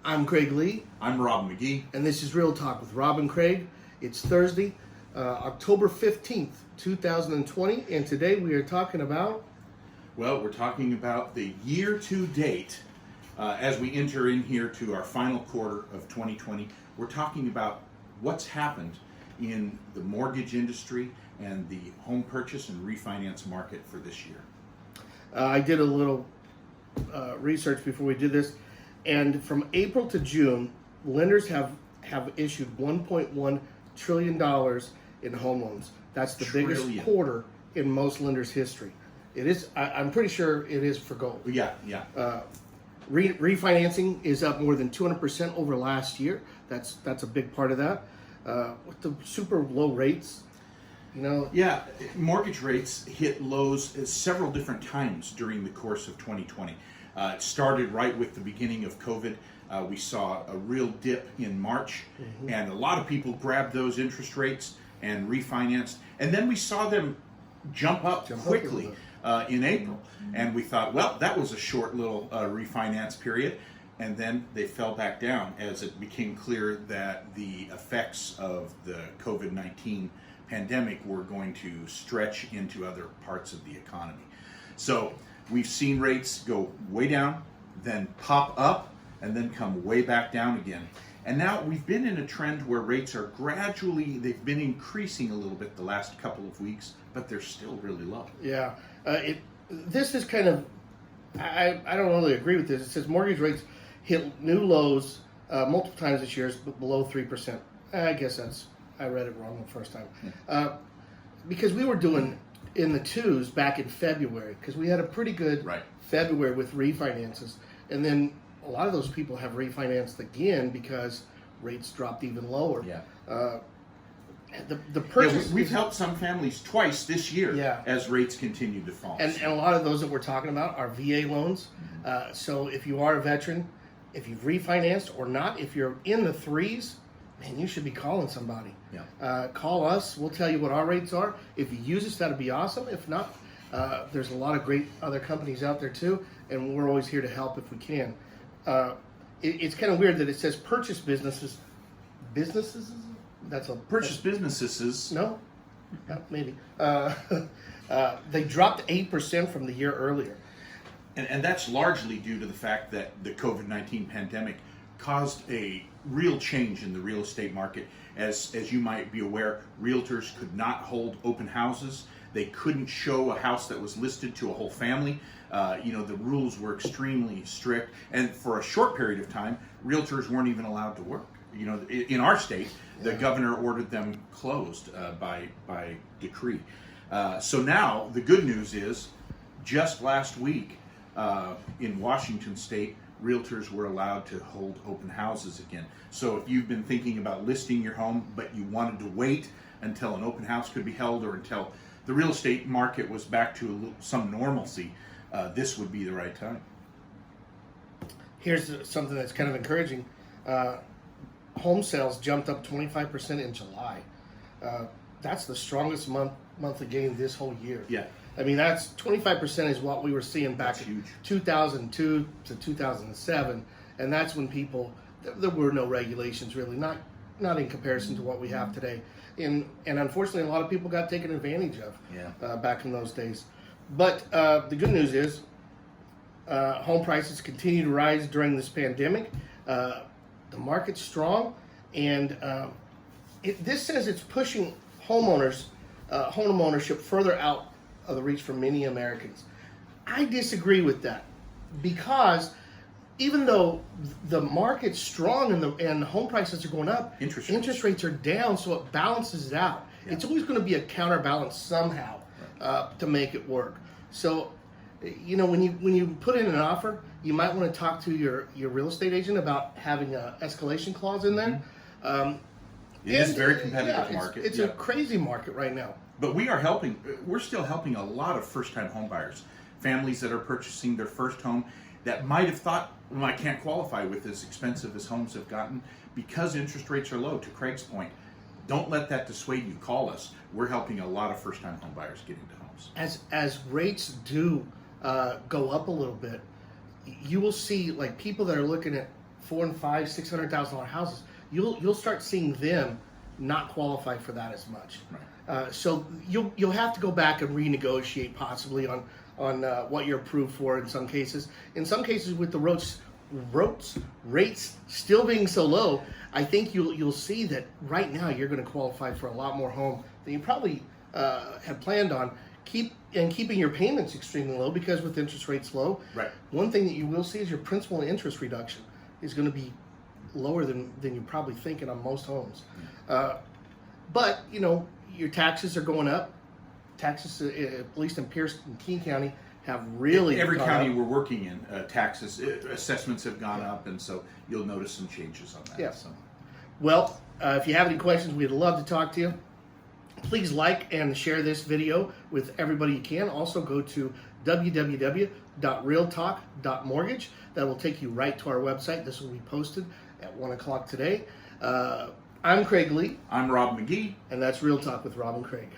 I'm Craig Lee. I'm Robb McGee. And this is Real Talk with Robb and Craig. It's Thursday, October 15th, 2020. And today we are talking about... Well, we're talking about the year-to-date. As we enter in here to our final quarter of 2020, we're talking about what's happened in the mortgage industry and the home purchase and refinance market for this year. I did a little research before we did this. And from April to June, lenders have issued $1.1 trillion in home loans. That's the biggest quarter in most lenders' history. It is. I'm pretty sure it is for gold. Yeah. Refinancing is up more than 200% over last year. That's a big part of that. With the super low rates, Yeah, mortgage rates hit lows several different times during the course of 2020. It started right with the beginning of COVID. We saw a real dip in March, and a lot of people grabbed those interest rates and refinanced. And then we saw them jump up quickly in April. And we thought, well, that was a short little refinance period. And then they fell back down as it became clear that the effects of the COVID-19 pandemic were going to stretch into other parts of the economy. So we've seen rates go way down, then pop up, and then come way back down again. And now we've been in a trend where rates are they've been increasing a little bit the last couple of weeks, but they're still really low. Yeah. This is kind of, I don't really agree with this. It says mortgage rates hit new lows multiple times this year, but below 3%. I guess I read it wrong the first time. Because we were doing in the twos back in February, because we had a pretty good February with refinances. And then a lot of those people have refinanced again because rates dropped even lower. The purchase... we've helped some families twice this year as rates continue to fall. And a lot of those that we're talking about are VA loans. So if you are a veteran, if you've refinanced or not, if you're in the threes, man, you should be calling somebody. Call us. We'll tell you what our rates are. If you use us, that'd be awesome. If not, there's a lot of great other companies out there too, and we're always here to help if we can. It's kind of weird that it says purchase businesses. Businesses? That's a purchase businesses. No, maybe. They dropped 8% from the year earlier. And that's largely due to the fact that the COVID-19 pandemic caused a real change in the real estate market. As you might be aware, realtors could not hold open houses. They couldn't show a house that was listed to a whole family. The rules were extremely strict. And for a short period of time, realtors weren't even allowed to work. In our state, the governor ordered them closed by decree. So now the good news is, just last week in Washington state, realtors were allowed to hold open houses again. So if you've been thinking about listing your home, but you wanted to wait until an open house could be held or until the real estate market was back to some normalcy, this would be the right time. Here's something that's kind of encouraging. Home sales jumped up 25% in July. That's the strongest monthly gain this whole year. I mean, that's 25% is what we were seeing back in 2002 to 2007, and that's when there were no regulations really, not in comparison to what we have today. And unfortunately, a lot of people got taken advantage of back in those days. But the good news is home prices continue to rise during this pandemic. The market's strong, and this says it's pushing home ownership further out of the reach for many Americans. I disagree with that, because even though the market's strong and home prices are going up, interest rates are down, so it balances it out. It's always going to be a counterbalance somehow to make it work. So, when you put in an offer, you might want to talk to your real estate agent about having an escalation clause in there. It is a very competitive market. It's a crazy market right now. But we're still helping a lot of first-time home buyers, families that are purchasing their first home that might have thought, well, I can't qualify with as expensive as homes have gotten because interest rates are low. To Craig's point, don't let that dissuade you. Call us. We're helping a lot of first-time home buyers get into homes. As rates do go up a little bit, you will see like people that are looking at $400,000 and $500,000, $600,000 houses, you'll start seeing them not qualify for that as much. Right. So you'll have to go back and renegotiate possibly on what you're approved for in some cases. In some cases, with the rates still being so low, I think you'll see that right now you're going to qualify for a lot more home than you probably had planned on. Keeping your payments extremely low, because with interest rates low, right. One thing that you will see is your principal and interest reduction is going to be lower than you're probably thinking on most homes. But your taxes are going up. Taxes, at least in Pierce and King County, have really every county up. we're working in, taxes assessments have gone up, and so you'll notice some changes on that. Yeah. So. Well, if you have any questions, we'd love to talk to you. Please like and share this video with everybody you can. Also, go to www.realtalk.mortgage. That will take you right to our website. This will be posted at 1 o'clock today. I'm Craig Lee. I'm Robb McGee. And that's Real Talk with Robb and Craig.